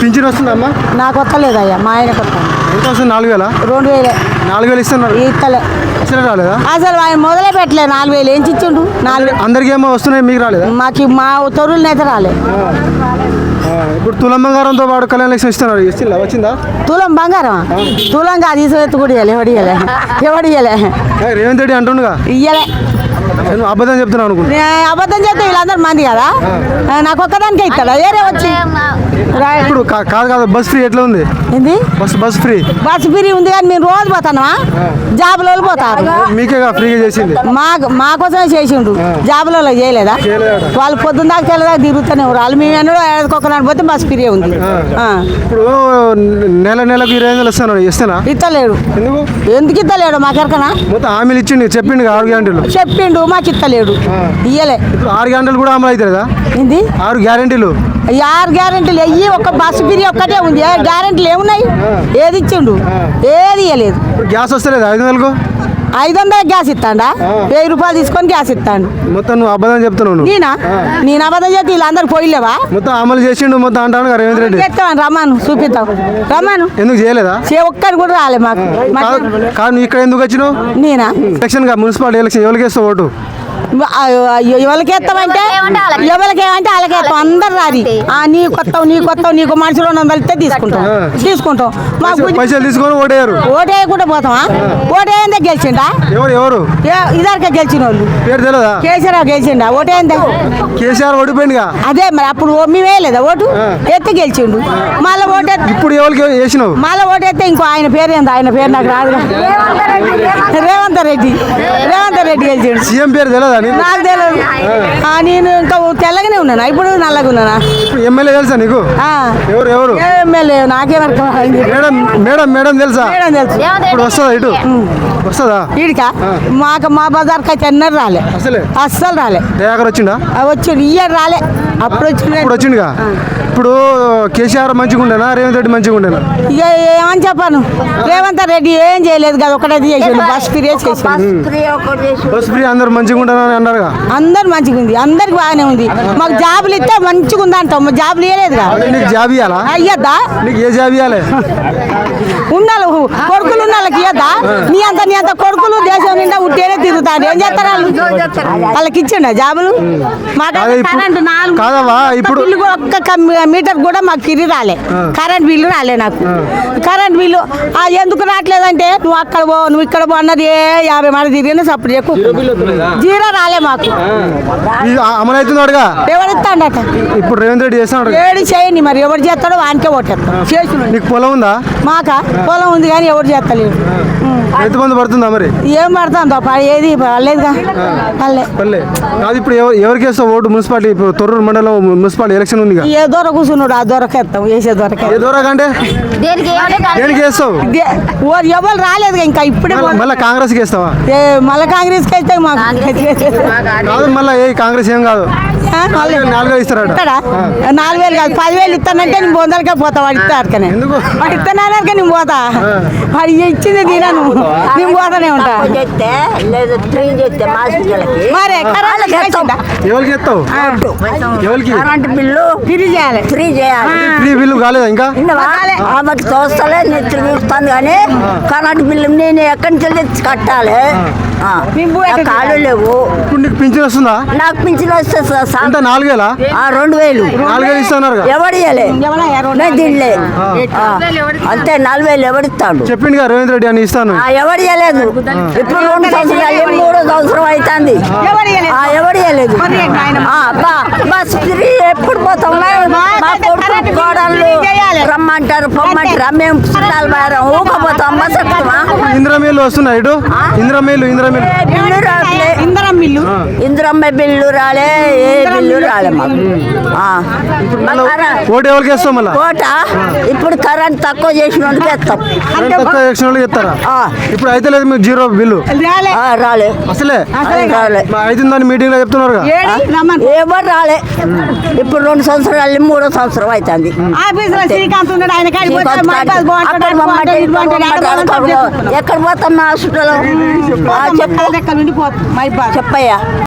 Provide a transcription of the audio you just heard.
Pension వస్తుందమ్మా? నాకు వస్తలేదయ్యా, మా ఆయన కొత్త. ఎంత వస్తుంది? 4000? 2000. 4000 ఇస్తున్నారు. ఇస్తలే అసలు రాలేదా? అసలు ఆయన మొదలే పెట్టలే. 4000 ఏం ఇచ్చిండు? 4000 అందరికి ఏమో వస్తున్నాయి, మీకు రాలేదా? మాకు మా తొరులనైతే రాలే. ఇప్పుడు తులం బంగారంతో పాటు కళ్యాణ లక్ష్మి ఇస్తున్నారు, ఇస్తుందా? వచ్చిందా? తులం బంగారం? తులం కాదు, ఎత్తు కూడా ఇవ్వలే. ఎవడు ఇవ్వలే. రేవంత్ రెడ్డి అంటుండగా ఇయ్యలే. నువ్వు అబద్ధం చెప్తున్నావు అనుకుంటా. అబద్ధం చేస్తే వీళ్ళందరూ మంది కదా, నాకు ఒక్కదానికే ఇస్తాడా? ఏరే వచ్చి ఇప్పుడు కాదు బస్ ఫ్రీ ఎట్లా ఉంది? ఏంది బస్ ఫ్రీ? బస్ ఫ్రీ ఉంది కానీ మేము రోజు పోతానమా? జాబులో పోతారు. మీకే ఫ్రీగా చేసింది? మా కోసమే చేసిండు, జాబులో చేయలేదా? వాళ్ళు పొద్దున్న దాకా తెల్లదాకా తిరుగుతూనే వాళ్ళు. మేము ఎన్నడో ఏడుకోకనాడు పోతే బస్ ఫ్రీ ఉంది. ఇప్పుడు నెలకు 20,000 ఇస్తాను, ఇస్తానా? ఇస్తలేడు. ఎందుకు ఇస్తలేడు? మాకెరకనా? మొత్తం హామీలు ఇచ్చిండు, చెప్పిండు 6 గంటలు చెప్పిండు, మాకు ఇస్తలేడు. ఇయ్యలే. ఇప్పుడు 6 గంటలు కూడా అమలు అవుతుందా? ఏంది 6 గ్యారెంటీలు? 6 గ్యారెంటీలు అయ్యి ఒక బస్సు ఫ్రీ ఒక్కటే ఉంది. గ్యారెంటీలు ఏమున్నాయి? ఏది ఇచ్చిండు? ఏది ఇవ్వలేదు. గ్యాస్ వస్తలేదు 500కు? 500 గ్యాస్ ఇస్తాడా? 1000 రూపాయలు తీసుకొని గ్యాస్ ఇస్తాడు. మొత్తం నువ్వు అబద్ధం చెప్తున్నావు. నేను అబద్ధం చేస్తే వీళ్ళందరూ పోయిలేవా? మొత్తం అమలు చేసిండు మొత్తం అంటాను రేవంత్ రెడ్డి. చెప్తాను, రమ్మను చూపిస్తాం. రమ్మను. ఎందుకు చేయలేదా? ఒక్కటి కూడా రాలే మాకు. కాదు, నువ్వు ఇక్కడ ఎందుకు వచ్చినావు? నేనా ఎలక్షన్ మున్సిపాలిటీ ఎలక్షన్ ఎవరికి వేస్తావు ఓటు? ఎవరికి ఎత్తామంటే ఎవరికేమంటే వాళ్ళకి ఎత్తాం. అందరు రాది. నీకు మనుషులు వెళ్తే తీసుకుంటాం. మాకు పైసలు తీసుకొని ఓటేయరు. ఓటేయకుండా పోతామా? ఓటేయందే గెలిచిండా? ఎవరు ఇదరికే గెలిచిన వాళ్ళు పేరు తెలియదా? కేసీఆర్ గెలిచిండా? ఓటేయందే. కేసీఆర్ ఓడిపోయిందిగా. అదే మరి అప్పుడు మేము వేయలేదా ఓటు? ఎత్తి గెలిచిండు. మళ్ళీ ఓటే ఇప్పుడు ఎవరికి వేసినావు? మళ్ళీ ఓటేస్తే ఇంకో ఆయన పేరు ఏంది? ఆయన పేరు నాకు రాదు. రేవంత్ రెడ్డి గెలిచిండు. సీఎం పేరు తెలియదా? నాకు తెలియదు. నేను ఇంకా తెల్లగానే ఉన్నానా? ఇప్పుడు నల్లగా ఉన్నానా? ఎమ్మెల్యే తెలుసా నీకు? ఎవరు ఎమ్మెల్యే నాకేమర్థం. మేడం తెలుసా? తెలుసు. ఇప్పుడు వస్తుందా? ఇటు వస్తుందా? ఈడికా? మా బజార్కి అయితే ఎన్నరు రాలే, అస్సలు రాలే. దయాకర్ వచ్చిండా? వచ్చిండు. ఇయ్యాడు రాలే. అప్పుడు వచ్చిండుగా. ఇప్పుడు కేసీఆర్ మంచిగా ఉండేనా, రేవంత్ రెడ్డి మంచిగా ఉండేనా? ఇక ఏమని చెప్పాను, రేవంత్ రెడ్డి ఏం చేయలేదు కదా, ఒకటే చేసిండు. బస్ ఫ్రీ చేసిండు. బస్ ఫ్రీ అందరు మంచిగా ఉండని అన్నారుగా. అందరు మంచిగా ఉంది, అందరికి బాగానే ఉంది. మాకు జాబులు ఇస్తే మంచిగా ఉంది అంటాం. జాబులు ఇవ్వలేదు కదా. నీకు జాబ్ ఇవ్వాలా? అయ్యద్దా? నీకు ఏ జాబ్ ఇవ్వాలి? ఉండాలి, కొడుకులు ఉన్న వాళ్ళకి ఇవ్వద్దా? నీ అంత కొడుకులు దేశం నిండా ఉంటేనే తిరుగుతాడు. ఏం చేస్తారు వాళ్ళు? వాళ్ళకి ఇచ్చిండ జాబులు? కరెంట్ 4 ఇప్పుడు ఒక్క మీటర్ కూడా మాకు తిరిగి రాలే. కరెంట్ బిల్లు రాలే నాకు. కరెంట్ బిల్లు ఎందుకు రావట్లేదంటే నువ్వు అక్కడ పో, నువ్వు ఇక్కడ పో అన్నది. 50 మాట తిరిగినా సప్పుడు ఎక్కువ జీరో రాలే మాకు. అమలు అవుతున్నాడుగా. ఎవరు ఇస్తాడట? ఇప్పుడు రేవంత్ రెడ్డి చేస్తాడు. ఏడు చేయండి మరి. ఎవరు చేస్తాడో వానికే ఓటేస్తాడు. చేసిన నీకు పొలం ఉందా? మాకా పొలం ఉంది కానీ ఎవరు చేస్తలేడు. ఎంతమంది పడుతుందా మరి? ఏం పడుతుందో ఏది పర్లేదుగా. పర్లే కాదు. ఇప్పుడు ఎవరికి వేస్తావు ఓటు? మున్సిపాలిటీ ఇప్పుడు తొర్రూరు మండలం మున్సిపాలిటీ ఎలక్షన్ ఉంది. ఏ దూర కూర్చున్నాడు ఆ దూరకేస్తాం. వేసే దూరకే. ఏ దూరకంటే దేనికి వేస్తావు? ఎవరు రాలేదు ఇంకా. ఇప్పుడే మళ్ళీ కాంగ్రెస్కి వేస్తావా? మళ్ళీ కాంగ్రెస్కి వేస్తే మాకు కాదు. మళ్ళీ ఏ కాంగ్రెస్ ఏం కాదు. 4,000 ఇస్తారట. 4,000 కాదు, 10,000 ఇస్తానంటే నేను 100కే పోతా. వాడు ఇస్తాను వాడు ఇస్తానకే నేను పోతా. వాడు ఇచ్చింది తినను, నేను పోతానే ఉంటా. మరి ఎవరికి ఎత్తావు? ఎవరికి బిల్లు ఫ్రీ చేయాలి. ఫ్రీ బిల్లు కాలేదా ఇంకా? ఆమెకి తోస్తలే నెత్తి చూస్తాను కానీ కరెంట్ బిల్లు నేను ఎక్కడి నుంచి తెచ్చి కట్టాలి. కాళ్ళు లేవు. ఇప్పుడు నీకు పింఛన్ వస్తుందా? నాకు పింఛన్ వస్తే 4,000? 2,000. 4,000 ఇస్తున్నారు. ఎవడు ఇవ్వలే, తినలే. అంతే 4,000 ఎవడిస్తాడు? చెప్పిండు రేవంత్ రెడ్డి అని ఇస్తాను. ఎవడు ఇవ్వలేదు. ఇప్పుడు 2 సంవత్సరాలు 3వ సంవత్సరం అవుతుంది. ఎవడు ఇవ్వలేదు. బస్ ఫ్రీ ఎప్పుడు పోతాం? గోడలు రమ్మంటారు, పొమ్మంటారు. మేము చుట్టాలు బారం ఊకపోతాం. బస్ ఎక్కుతామా? ఇంద్రమేలు వస్తున్నాయి. ఇటు ఇంద్రమ్మ బిల్లు రాలే, ఏ బిల్లు రాలే మాకు. ఓటు ఎవరికి వేస్తాం? మళ్ళీ ఓట ఇప్పుడు కరెంట్ తక్కువ చేసిన వాళ్ళకి వేస్తాం. తక్కువ చేసిన వాళ్ళకి ఇస్తారా? ఇప్పుడు అయితే లేదు మీకు జీరో బిల్లు రాలే. అసలే రాలే. అవుతుందని మీటింగ్ లో చెప్తున్నారు. ఎవరు రాలే. ఇప్పుడు 2 సంవత్సరాలు 3వ సంవత్సరం అవుతుంది. ఎక్కడ పోతాం? మా హాస్పిటల్ చెప్పయ్యా.